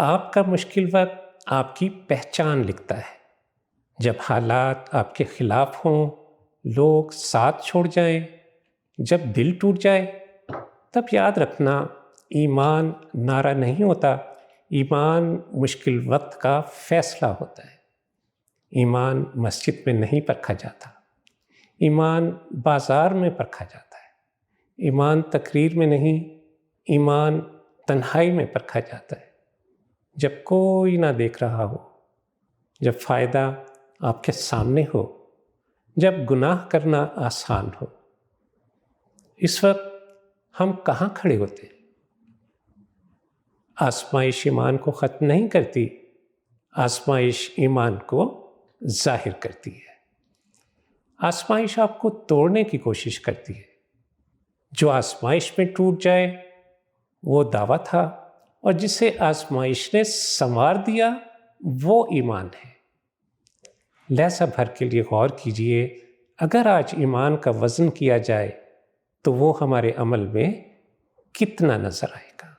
آپ کا مشکل وقت آپ کی پہچان لکھتا ہے۔ جب حالات آپ کے خلاف ہوں، لوگ ساتھ چھوڑ جائیں، جب دل ٹوٹ جائے، تب یاد رکھنا ایمان نعرہ نہیں ہوتا، ایمان مشکل وقت کا فیصلہ ہوتا ہے۔ ایمان مسجد میں نہیں پرکھا جاتا، ایمان بازار میں پرکھا جاتا ہے۔ ایمان تقریر میں نہیں، ایمان تنہائی میں پرکھا جاتا ہے، جب کوئی نہ دیکھ رہا ہو، جب فائدہ آپ کے سامنے ہو، جب گناہ کرنا آسان ہو۔ اس وقت ہم کہاں کھڑے ہوتے ہیں؟ آزمائش ایمان کو ختم نہیں کرتی، آزمائش ایمان کو ظاہر کرتی ہے۔ آزمائش آپ کو توڑنے کی کوشش کرتی ہے۔ جو آزمائش میں ٹوٹ جائے وہ دعویٰ تھا، اور جسے آزمائش نے سنوار دیا وہ ایمان ہے۔ لہذا بھر کے لیے غور کیجئے، اگر آج ایمان کا وزن کیا جائے تو وہ ہمارے عمل میں کتنا نظر آئے۔